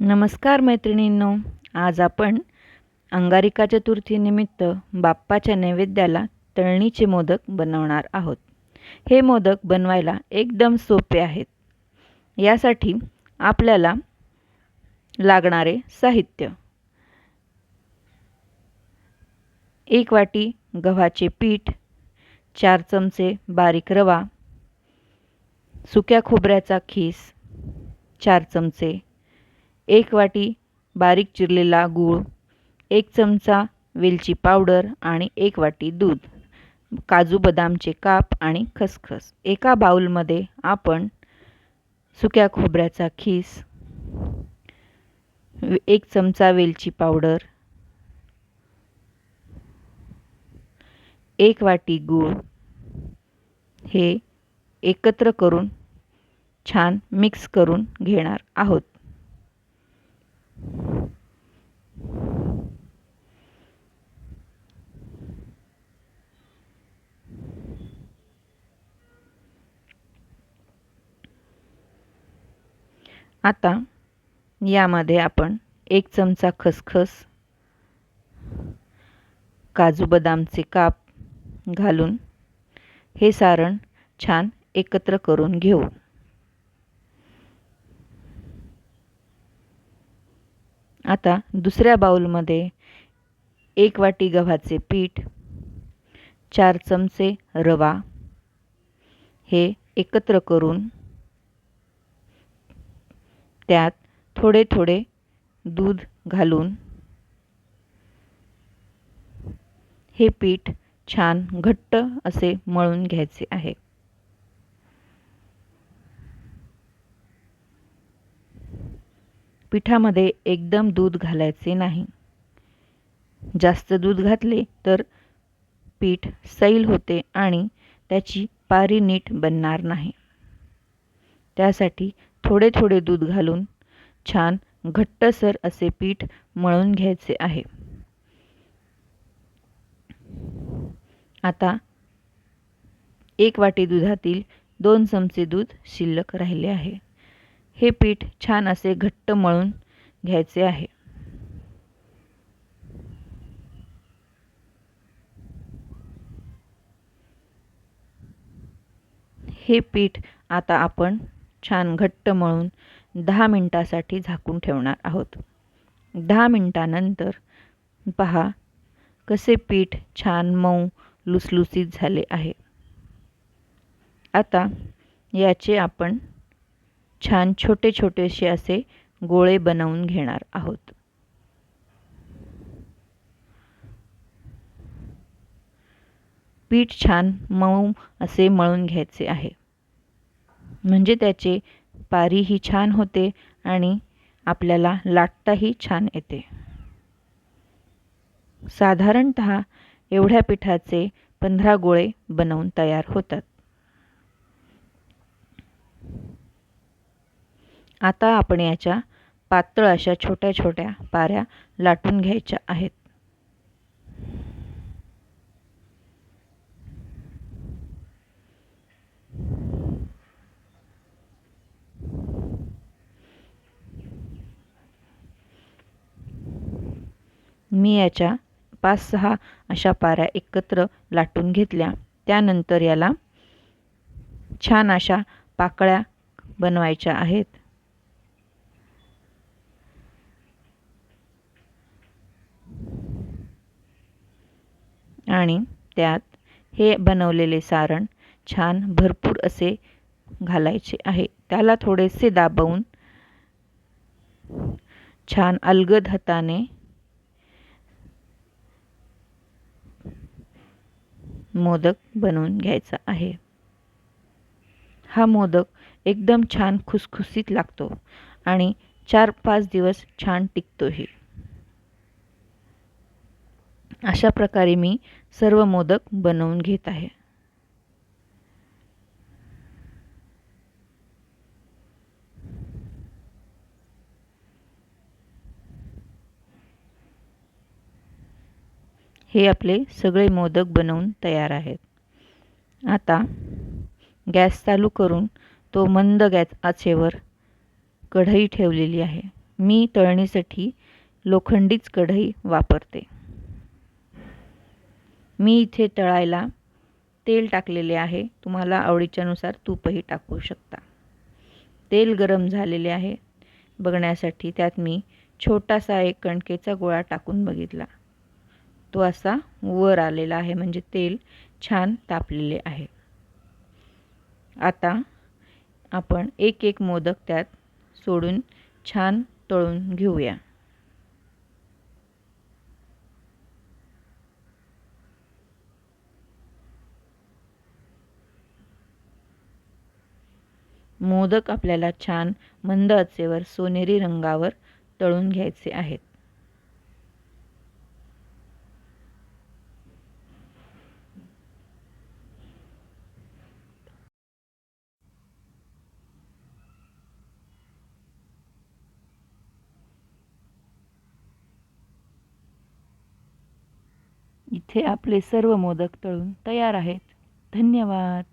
नमस्कार मैत्रिणींनो, आज आपण अंगारिका चतुर्थीनिमित्त बाप्पाच्या नैवेद्याला तळणीचे मोदक बनवणार आहोत। हे मोदक बनवायला एकदम सोपे आहेत। यासाठी आपल्याला लागणारे साहित्य: 1 वाटी गव्हाचे पीठ, 4 चमचे बारीक रवा, सुक्या खोबऱ्याचा खीस 4 चमचे, 1 वाटी बारीक चिरलेला गूळ, 1 चमचा वेलची पावडर आणि 1 वाटी दूध, काजू बदामचे काप आणि खसखस। एका बाउलमध्ये आपण सुक्या खोबऱ्याचा खीस, 1 चमचा वेलची पावडर, 1 वाटी गूळ हे एकत्र करून छान मिक्स करून घेणार आहोत। आता यामध्ये आपण 1 चमचा खसखस, काजू बदामचे काप घालून हे सारण छान एकत्र करून घेऊ। आता दुसऱ्या बाउलमध्ये 1 वाटी गव्हाचे पीठ, 4 चमचे रवा हे एकत्र करून त्यात थोडे थोडे दूध घालून हे पीठ छान घट्ट असे मळून घ्यायचे आहे। पिठामध्ये एकदम दूध घालायचे नाही। जास्त दूध घातले तर पीठ सैल होते आणि त्याची पारी नीट बनणार नाही। त्यासाठी थोडे थोडे दूध घालून छान घट्टसर असे पीठ मळून घ्यायचे आहे। आता 1 वाटी दुधातील 2 चमचे दूध शिल्लक राहिले आहे। हे पीठ छान असे घट्ट मळून घ्यायचे आहे। हे पीठ आता आपण छान घट्ट मळून 10 मिनिटांसाठी झाकून ठेवणार आहोत। 10 मिनिटांनंतर पहा कसे पीठ छान मऊ लुसलुसीत झाले आहे। आता याचे आपण छान छोटे छोटेसे असे गोळे बनवून घेणार आहोत। पीठ छान मऊ असे मळून घ्यायचे आहे, म्हणजे त्याचे पारीही छान होते आणि आपल्याला लाटताही छान येते। साधारणतः एवढ्या पिठाचे 15 गोळे बनवून तयार होतात। आता आपण याच्या पातळ अशा छोट्या छोट्या पाऱ्या लाटून घ्यायच्या आहेत। मी याच्या 5-6 अशा पाऱ्या एकत्र लाटून घेतल्या। त्यानंतर याला छान अशा पाकळ्या बनवायच्या आहेत। आणि त्यात हे बनवलेले सारण छान भरपूर असे घालायचे आहे। त्याला थोडेसे दाबवून छान अलगद हाताने मोदक बनवून घ्यायचा आहे। हा मोदक एकदम छान खुसखुशीत लागतो आणि 4-5 दिवस छान टिकतोही। अशा प्रकारे मी सर्व मोदक बनवून घेत आहे। हे आपले सगळे मोदक बनवून तयार आहेत। आता गॅस चालू करून तो मंद गॅस आचेवर कढई ठेवलेली आहे। मी तळणीसाठी लोखंडीच कढई वापरते. मी इथे तळायला तेल टाकलेले आहे. तुम्हाला आवडीच्यानुसार तूपही टाकू शकता. तेल गरम झालेले आहे बघण्यासाठी त्यात मी छोटासा एक कणकेचा गोळा टाकून बघितला. तो असा वर आलेला आहे, म्हणजे तेल छान तापलेले आहे. आता आपण एक एक मोदक त्यात सोडून छान तळून घेऊया. मोदक आपल्याला छान मंद आचेवर सोनेरी रंगावर तळून घ्यायचे आहेत. इथे आपले सर्व मोदक तळून तयार आहेत. धन्यवाद.